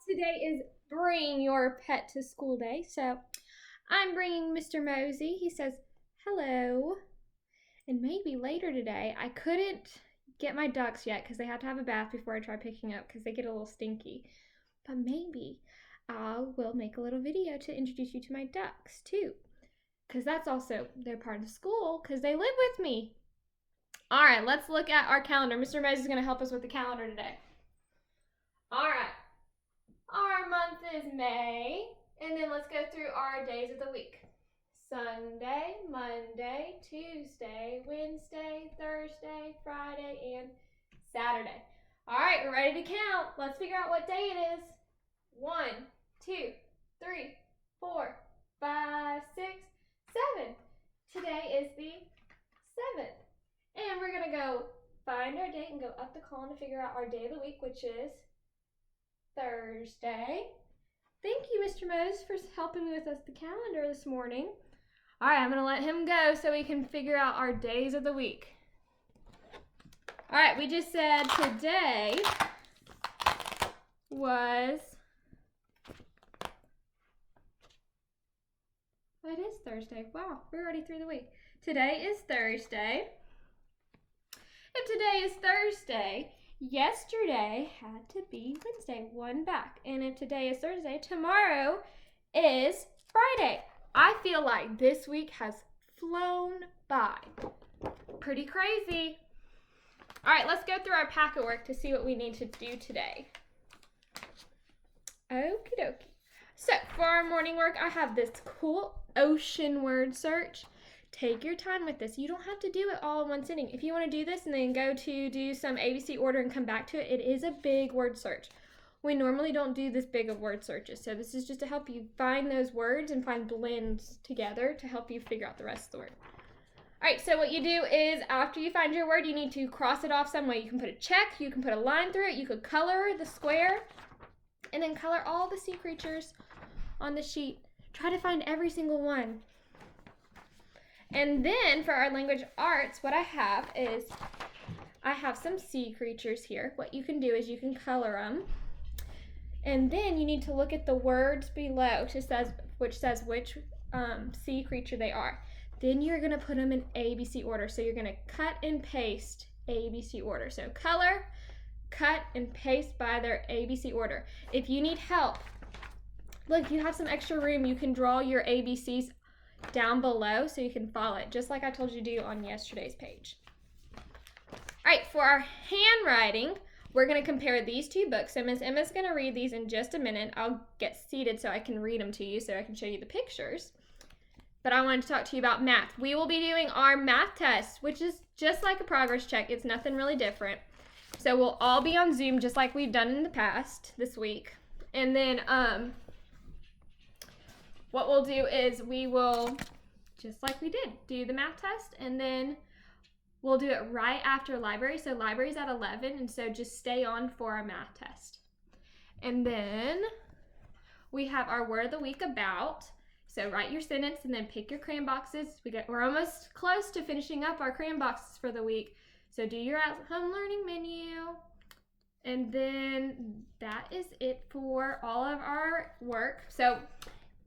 Today is Bring Your Pet to School Day. So I'm bringing Mr. Mosey. He says hello. And maybe later today, I couldn't get my ducks yet because they have to have a bath before I try picking up because they get a little stinky. But maybe I will make a little video to introduce you to my ducks too. Because that's also, they're part of the school because they live with me. All right, let's look at our calendar. Mr. Mosey is going to help us with the calendar today. All right. Our month is May, and then let's go through our days of the week. Sunday, Monday, Tuesday, Wednesday, Thursday, Friday, and Saturday. All right, we're ready to count. Let's figure out what day it is. 1, 2, 3, 4, 5, 6, 7. Today is the 7th. And we're going to go find our date and go up the column to figure out our day of the week, which is Thursday. Thank you, Mr. Mose, for helping me with the calendar this morning. All right, I'm going to let him go so we can figure out our days of the week. All right, we just said today was, it is Thursday. Wow, we're already through the week. Today is Thursday. If today is Thursday, yesterday had to be Wednesday, one back. And if today is Thursday, tomorrow is Friday. I feel like this week has flown by. Pretty crazy. All right, let's go through our packet work to see what we need to do today. Okie dokie. So for our morning work, I have this cool ocean word search. Take your time with this. You don't have to do it all in one sitting. If you want to do this and then go to do some ABC order and come back to it, it is a big word search. We normally don't do this big of word searches. So this is just to help you find those words and find blends together to help you figure out the rest of the word. All right, so what you do is after you find your word, you need to cross it off some way. You can put a check, you can put a line through it, you could color the square, and then color all the sea creatures on the sheet. Try to find every single one. And then for our language arts, what I have is I have some sea creatures here. What you can do is you can color them. And then you need to look at the words below which says which sea creature they are. Then you're going to put them in ABC order. So you're going to cut and paste ABC order. So color, cut, and paste by their ABC order. If you need help, look, you have some extra room. You can draw your ABCs down below so you can follow it, just like I told you to do on yesterday's page. All right, for our handwriting, we're going to compare these two books. So Miss Emma's going to read these in just a minute. I'll get seated so I can read them to you so I can show you the pictures. But I wanted to talk to you about math. We will be doing our math test, which is just like a progress check. It's nothing really different. So we'll all be on Zoom just like we've done in the past this week. And then what we'll do is we will, just like we did, do the math test, and then we'll do it right after library. So library's at 11, and so just stay on for our math test. And then we have our word of the week about. So write your sentence and then pick your crayon boxes. We're almost close to finishing up our crayon boxes for the week. So do your at-home learning menu. And then that is it for all of our work. So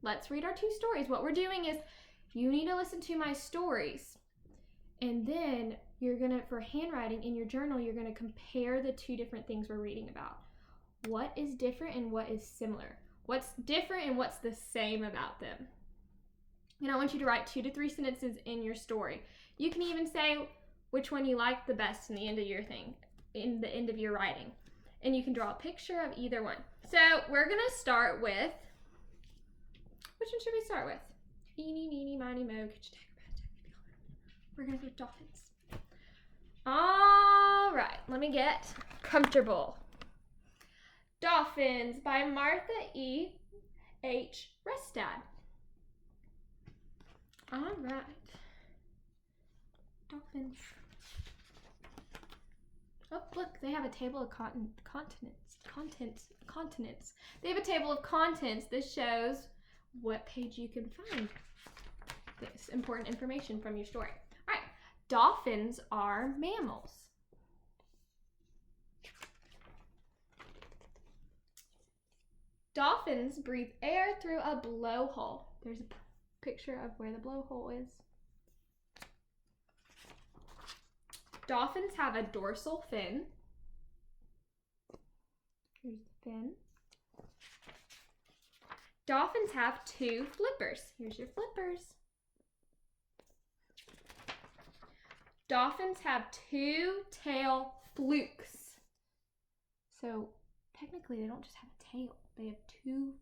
let's read our two stories. What we're doing is you need to listen to my stories. And then you're going to, for handwriting in your journal, you're going to compare the two different things we're reading about. What is different and what is similar? What's different and what's the same about them? And I want you to write 2 to 3 sentences in your story. You can even say which one you like the best in the end of your thing, in the end of your writing. And you can draw a picture of either one. So we're going to start with, which one should we start with? Eeny, meeny, miny, mo, get your tag, rat, tag, we're going to do dolphins. All right, let me get comfortable. Dolphins by Martha E. H. Restad. All right. Dolphins. Oh, look, they have a table of continents. They have a table of contents. This shows what page you can find this important information from your story. All right, dolphins are mammals. Dolphins breathe air through a blowhole. There's a picture of where the blowhole is. Dolphins have a dorsal fin. Here's the fin. Dolphins have 2 flippers. Here's your flippers. Dolphins have 2 tail flukes. So technically they don't just have a tail. They have 2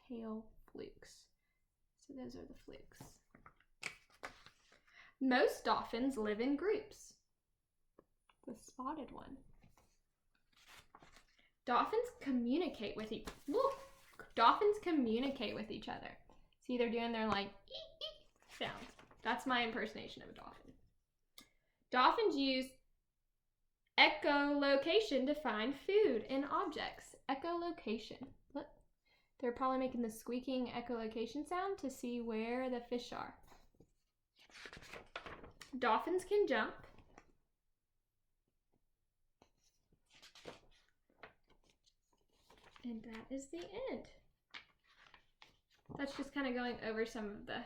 tail flukes. So those are the flukes. Most dolphins live in groups. The spotted one. Dolphins communicate with each other. See, they're doing their like ee sounds. That's my impersonation of a dolphin. Dolphins use echolocation to find food and objects. Echolocation. Look, they're probably making the squeaking echolocation sound to see where the fish are. Dolphins can jump. And that is the end. That's just kind of going over some of the...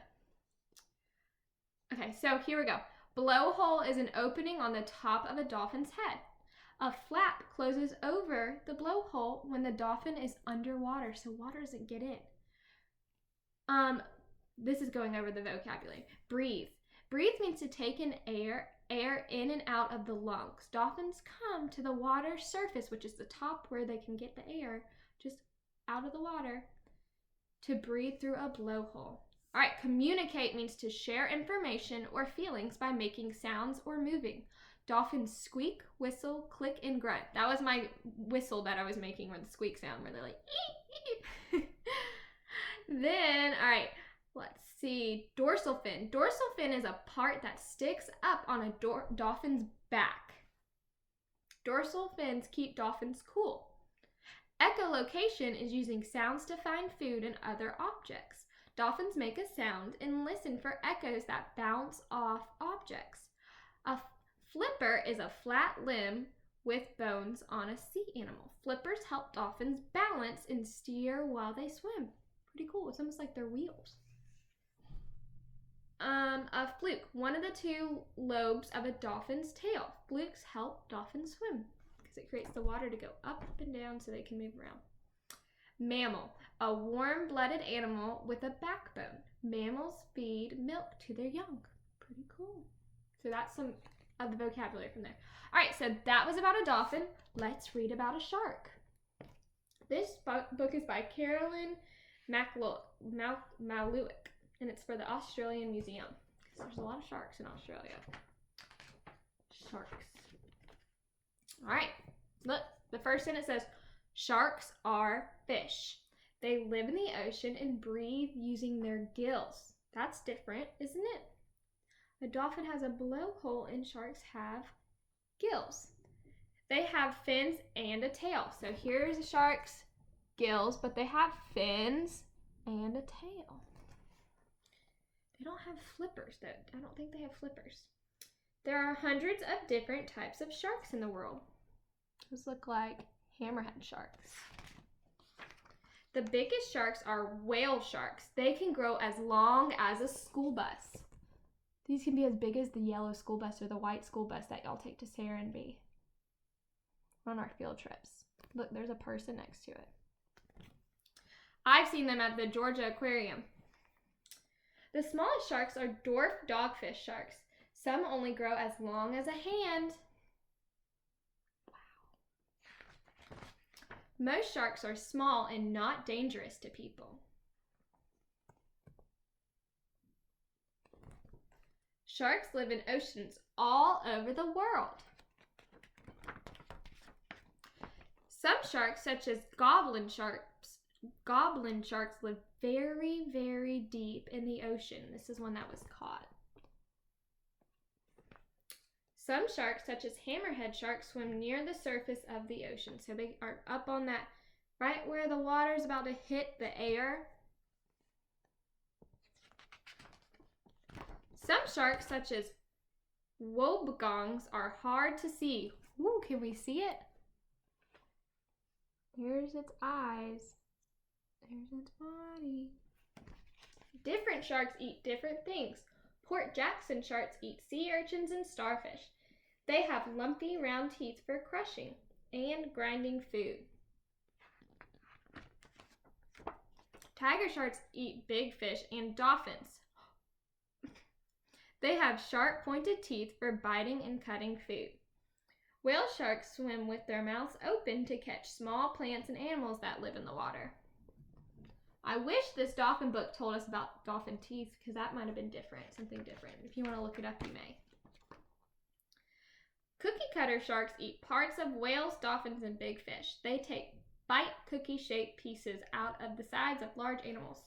Okay, so here we go. Blowhole is an opening on the top of a dolphin's head. A flap closes over the blowhole when the dolphin is underwater, so water doesn't get in. This is going over the vocabulary. Breathe. Breathe means to take in air in and out of the lungs. Dolphins come to the water surface, which is the top where they can get the air just out of the water, to breathe through a blowhole. All right, communicate means to share information or feelings by making sounds or moving. Dolphins squeak, whistle, click, and grunt. That was my whistle that I was making with the squeak sound, where they're like, ee, ee. Then, all right, let's see. Dorsal fin. Dorsal fin is a part that sticks up on a dolphin's back. Dorsal fins keep dolphins cool. Echolocation is using sounds to find food and other objects. Dolphins make a sound and listen for echoes that bounce off objects. A flipper is a flat limb with bones on a sea animal. Flippers help dolphins balance and steer while they swim. Pretty cool. It's almost like they're wheels. A fluke, one of the 2 lobes of a dolphin's tail. Flukes help dolphins swim because it creates the water to go up and down so they can move around. Mammal, a warm-blooded animal with a backbone. Mammals feed milk to their young. Pretty cool. So that's some of the vocabulary from there. All right, so that was about a dolphin. Let's read about a shark. This book is by Carolyn Maluik, and it's for the Australian Museum. There's a lot of sharks in Australia. Sharks. All right, look, the first sentence says, sharks are fish. They live in the ocean and breathe using their gills. That's different, isn't it? A dolphin has a blowhole and sharks have gills. They have fins and a tail. So here's a shark's gills, but they have fins and a tail. They don't have flippers though. I don't think they have flippers. There are hundreds of different types of sharks in the world. Those look like hammerhead sharks. The biggest sharks are whale sharks. They can grow as long as a school bus. These can be as big as the yellow school bus or the white school bus that y'all take to Serenbe on our field trips. Look, there's a person next to it. I've seen them at the Georgia Aquarium. The smallest sharks are dwarf dogfish sharks. Some only grow as long as a hand. Wow. Most sharks are small and not dangerous to people. Sharks live in oceans all over the world. Some sharks, such as goblin sharks live very, very deep in the ocean. This is one that was caught. Some sharks, such as hammerhead sharks, swim near the surface of the ocean. So they are up on that, right where the water is about to hit the air. Some sharks, such as wobegongs, are hard to see. Ooh, can we see it? Here's its eyes. There's its body. Different sharks eat different things. Port Jackson sharks eat sea urchins and starfish. They have lumpy, round teeth for crushing and grinding food. Tiger sharks eat big fish and dolphins. They have sharp, pointed teeth for biting and cutting food. Whale sharks swim with their mouths open to catch small plants and animals that live in the water. I wish this dolphin book told us about dolphin teeth, because that might have been different, something different. If you want to look it up, you may. Cookie cutter sharks eat parts of whales, dolphins, and big fish. They take bite cookie-shaped pieces out of the sides of large animals.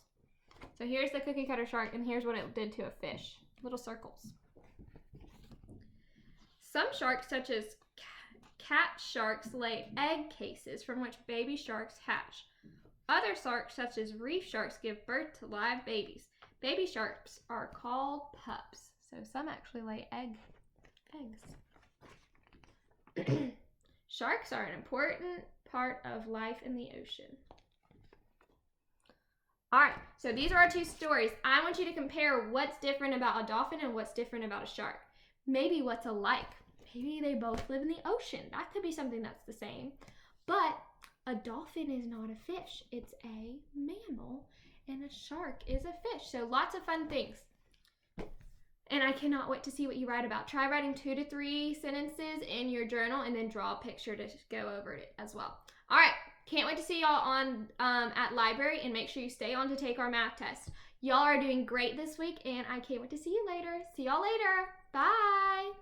So here's the cookie cutter shark, and here's what it did to a fish. Little circles. Some sharks, such as cat sharks, lay egg cases from which baby sharks hatch. Other sharks, such as reef sharks, give birth to live babies. Baby sharks are called pups. So some actually lay eggs. Sharks are an important part of life in the ocean. All right, so these are our two stories. I want you to compare what's different about a dolphin and what's different about a shark. Maybe what's alike. Maybe they both live in the ocean. That could be something that's the same. But a dolphin is not a fish. It's a mammal, and a shark is a fish. So lots of fun things. And I cannot wait to see what you write about. Try writing 2 to 3 sentences in your journal and then draw a picture to go over it as well. All right, can't wait to see y'all on at library, and make sure you stay on to take our math test. Y'all are doing great this week, and I can't wait to see you later. See y'all later. Bye.